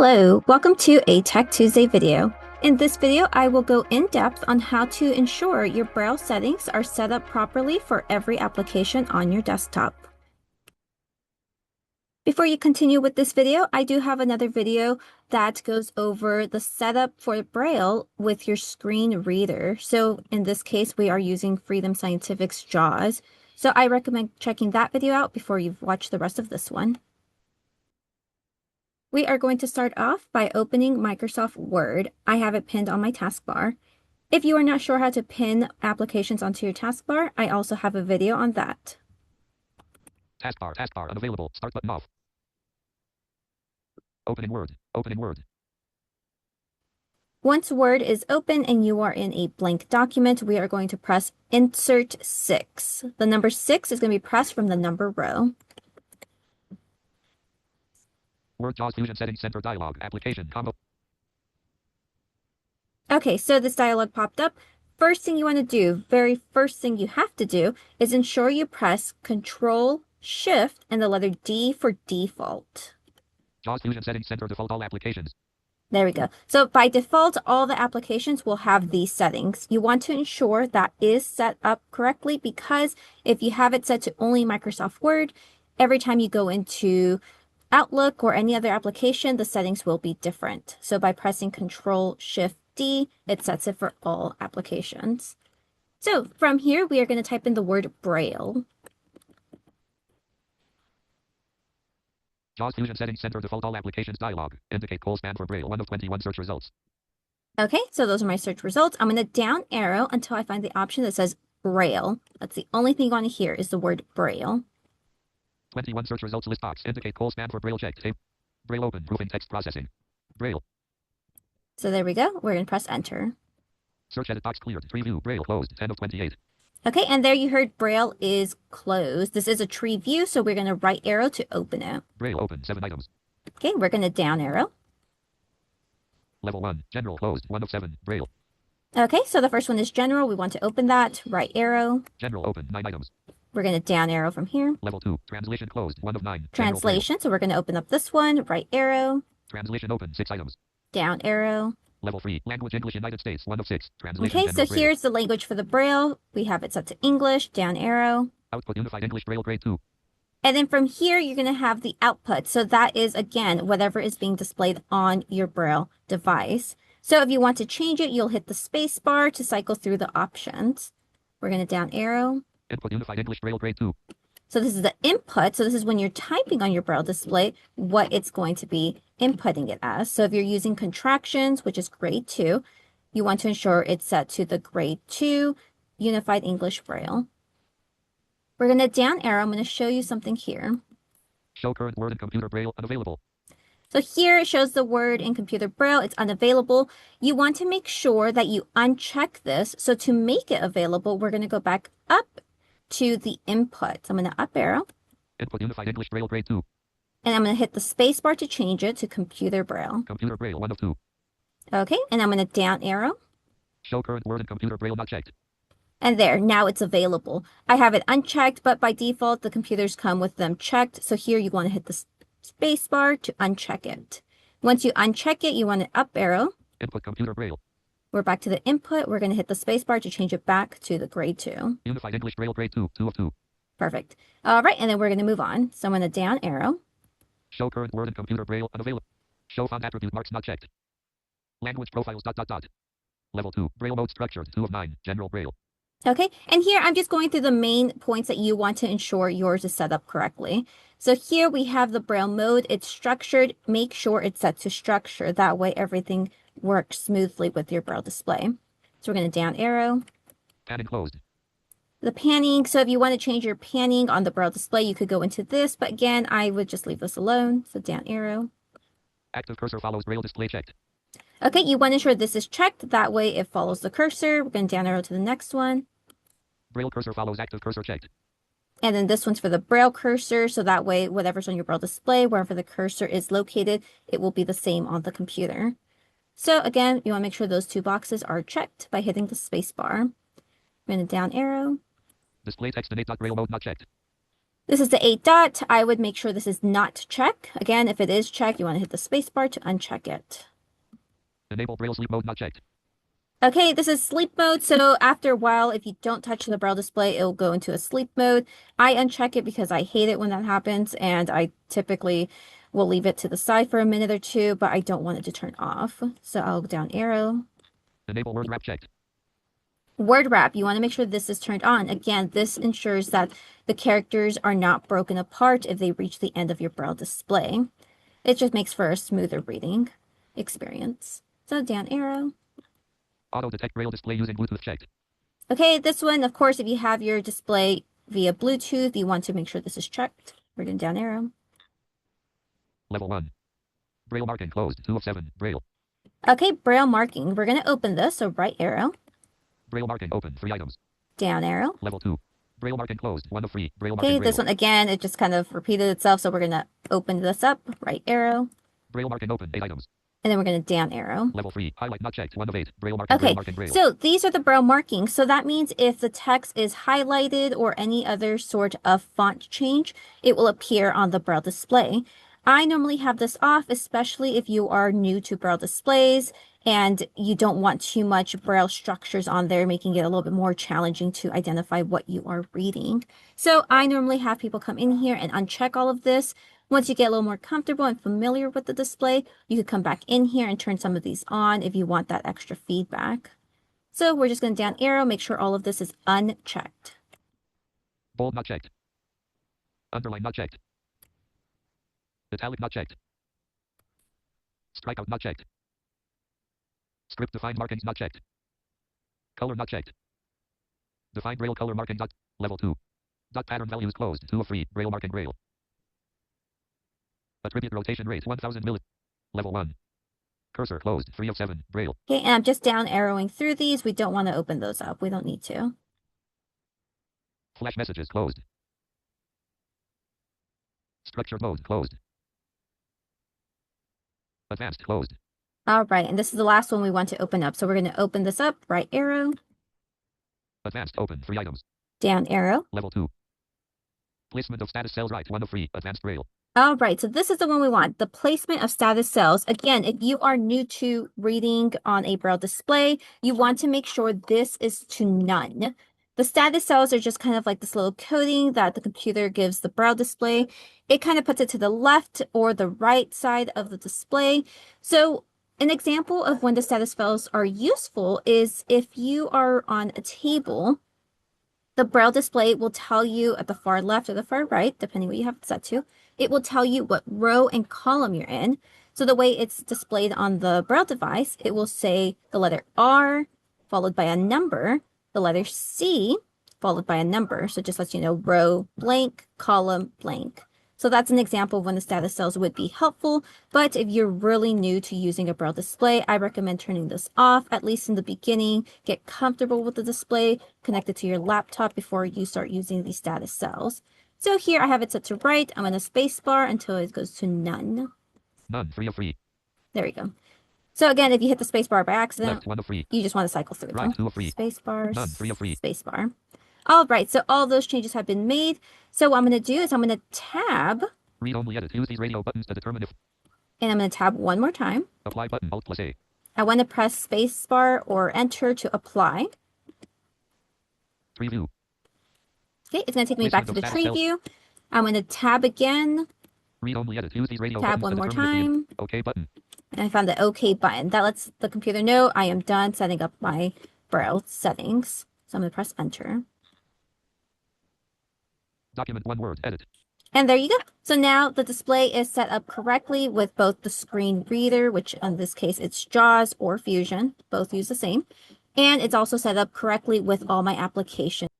Hello, welcome to a Tech Tuesday video. In this video, I will go in depth on how to ensure your Braille settings are set up properly for every application on your desktop. Before you continue with this video, I do have another video that goes over the setup for Braille with your screen reader. So in this case, we are using Freedom Scientific's JAWS. So I recommend checking that video out before you watch the rest of this one. We are going to start off by opening Microsoft Word. I have it pinned on my taskbar. If you are not sure how to pin applications onto your taskbar, I also have a video on that. Taskbar, unavailable. Start button off. Opening Word. Once Word is open and you are in a blank document, we are going to press Insert 6. The number 6 is going to be pressed from the number row. Word JAWS Fusion Settings Center dialog. Application combo. Okay, so this dialog popped up. First thing you want to do, very first thing you have to do, is ensure you press Control, Shift, and the letter D for default. JAWS Fusion Settings Center default all applications. There we go. So by default, all the applications will have these settings. You want to ensure that is set up correctly, because if you have it set to only Microsoft Word, every time you go into Outlook or any other application, the settings will be different. So by pressing Control Shift D, it sets it for all applications. So from here, we are going to type in the word Braille. JAWS Fusion Settings Center default all applications dialog. Indicate span for Braille. 1 of 21 search results. Okay, so those are my search results. I'm going to down arrow until I find the option that says Braille. That's the only thing you want to hear is the word Braille. 21 search results list box. Indicate span for Braille checked. Braille open. Proofing text processing. Braille. So there we go. We're going to press enter. Search edit box cleared. Tree view. Braille closed. 10 of 28. Okay, and there you heard Braille is closed. This is a tree view, so we're going to right arrow to open it. Braille open. 7 items. Okay, we're going to down arrow. Level 1. General closed. 1 of 7. Braille. Okay, so the first one is general. We want to open that. Right arrow. General open. 9 items. We're going to down arrow from here. Level 2. Translation closed. 1 of 9. Translation, so we're going to open up this one. Right arrow. Translation open. 6 items. Down arrow. Level 3. Language English United States. 1 of 6. Translation. Okay, so here's the language for the Braille. We have it set to English. Down arrow. Output Unified English Braille grade 2. And then from here, you're going to have the output. So that is, again, whatever is being displayed on your Braille device. So if you want to change it, you'll hit the space bar to cycle through the options. We're going to down arrow. Input Unified English Braille grade 2. So this is the input. So this is when you're typing on your Braille display, what it's going to be inputting it as. So if you're using contractions, which is grade 2, you want to ensure it's set to the grade 2 Unified English Braille. We're going to down arrow. I'm going to show you something here. Show current word and computer Braille unavailable. So here it shows the word in computer Braille. It's unavailable. You want to make sure that you uncheck this. So to make it available, we're going to go back up to the input. So I'm going to up arrow. Input Unified English Braille grade 2. And I'm going to hit the space bar to change it to computer Braille. Computer Braille 1 of 2. Okay, and I'm going to down arrow. Show current word and computer Braille not checked. And there, now it's available. I have it unchecked, but by default, the computers come with them checked. So here you want to hit the space bar to uncheck it. Once you uncheck it, you want to up arrow. Input computer Braille. We're back to the input. We're going to hit the space bar to change it back to the grade 2. Unified English Braille grade 2, 2 of 2. Perfect. All right, and then we're going to move on. So I'm going to down arrow. Show current word and computer Braille unavailable. Show font attribute marks not checked. Language profiles ... Level 2. Braille mode structured. 2 of 9. General Braille. Okay, and here I'm just going through the main points that you want to ensure yours is set up correctly. So here we have the Braille mode. It's structured. Make sure it's set to structure. That way everything works smoothly with your Braille display. So we're going to down arrow. Panning closed. The panning, so if you want to change your panning on the Braille display, you could go into this. But again, I would just leave this alone. So down arrow. Active cursor follows Braille display checked. Okay, you want to ensure this is checked. That way it follows the cursor. We're going to down arrow to the next one. Braille cursor follows active cursor checked. And then this one's for the Braille cursor. So that way, whatever's on your Braille display, wherever the cursor is located, it will be the same on the computer. So again, you want to make sure those two boxes are checked by hitting the space bar. We're going to down arrow. Display text in 8. Braille mode not checked. This is the 8 dot. I would make sure this is not check. Again, if it is checked, you want to hit the space bar to uncheck it. Enable Braille sleep mode not checked. Okay, this is sleep mode. So after a while, if you don't touch the Braille display, it'll go into a sleep mode. I uncheck it because I hate it when that happens, and I typically will leave it to the side for a minute or two, but I don't want it to turn off. So I'll go down arrow. Enable word wrap checked. Word wrap, you want to make sure this is turned on. Again, this ensures that the characters are not broken apart if they reach the end of your Braille display. It just makes for a smoother reading experience. So down arrow. Auto detect Braille display using Bluetooth checked. Okay, this one, of course, if you have your display via Bluetooth, you want to make sure this is checked. We're going down arrow. Level 1. Braille marking closed. 2 of 7. Braille. Okay, Braille marking. We're going to open this, so right arrow. Braille marking open. 3 items. Down arrow. Level 2. Braille marking closed. 1 of 3. Braille Okay, marking this Braille. one, again, it just kind of repeated itself, so we're going to open this up. Right arrow. Braille marking open. 8 items. And then we're going to down arrow. Level 3. Highlight not checked. 1 of 8. Braille marking. Okay, Braille marking Braille. so these are the Braille markings. So that means if the text is highlighted or any other sort of font change, it will appear on the Braille display. I normally have this off, especially if you are new to Braille displays and you don't want too much Braille structures on there, making it a little bit more challenging to identify what you are reading. So I normally have people come in here and uncheck all of this. Once you get a little more comfortable and familiar with the display, you could come back in here and turn some of these on if you want that extra feedback. So we're just going to down arrow, make sure all of this is unchecked. Bold not checked. Underline not checked. Italic not checked. Strikeout not checked. Script defined markings not checked. Color not checked. Define Braille color marking dot. Level 2. Dot pattern values closed. 2 of 3. Braille marking Braille. Attribute rotation rate 1000 milli. Level 1. Cursor closed. 3 of 7. Braille. Okay, and I'm just down arrowing through these. We don't want to open those up. We don't need to. Flash messages closed. Structured mode closed. Advanced closed. All right, and this is the last one we want to open up. So we're going to open this up, right arrow. Advanced open. 3 items. Down arrow. Level 2. Placement of status cells right. 1 of 3. Advanced Braille. All right, so this is the one we want, the placement of status cells. Again, if you are new to reading on a Braille display, you want to make sure this is to none. The status cells are just kind of like this little coding that the computer gives the Braille display. It kind of puts it to the left or the right side of the display. So an example of when the status cells are useful is if you are on a table, the Braille display will tell you at the far left or the far right, depending what you have it set to, it will tell you what row and column you're in. So the way it's displayed on the Braille device, it will say the letter R followed by a number, the letter C followed by a number. So it just lets you know row blank, column blank. So that's an example of when the status cells would be helpful. But if you're really new to using a Braille display, I recommend turning this off, at least in the beginning. Get comfortable with the display, connect it to your laptop before you start using these status cells. So here I have it set to right. I'm going to space bar until it goes to none. None. 3 of 3. There we go. So again, if you hit the space bar by accident, Left. 1 of 3. you just want to cycle through Right. them. 2 of 3. Space bar, None. 3 of 3. space bar. All right, so all those changes have been made. So what I'm going to do is I'm going to tab. Read only edit. Use these radio buttons to determine if. And I'm going to tab one more time. Apply button. Alt plus A. I want to press space bar or enter to apply. Tree view. Okay, it's going to take me back to the tree view. I'm going to tab again. Read only edit. Use these radio Tab buttons one to more determine time. OK button. And I found the OK button. That lets the computer know I am done setting up my Braille settings. So I'm going to press enter. Document 1 word. Edit. And there you go. So now the display is set up correctly with both the screen reader, which in this case it's JAWS or Fusion. Both use the same. And it's also set up correctly with all my applications.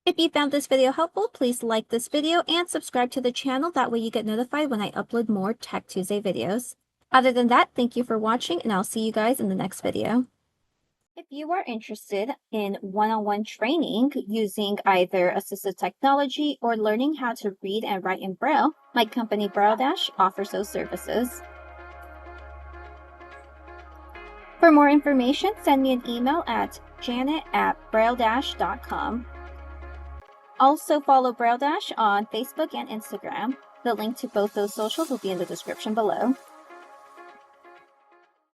If you found this video helpful, please like this video and subscribe to the channel. That way you get notified when I upload more Tech Tuesday videos. Other than that, thank you for watching and I'll see you guys in the next video. If you are interested in one-on-one training using either assistive technology or learning how to read and write in Braille, my company Braille Dash offers those services. For more information, send me an email at janet@brailledash.com. Also follow Braille Dash on Facebook and Instagram. The link to both those socials will be in the description below.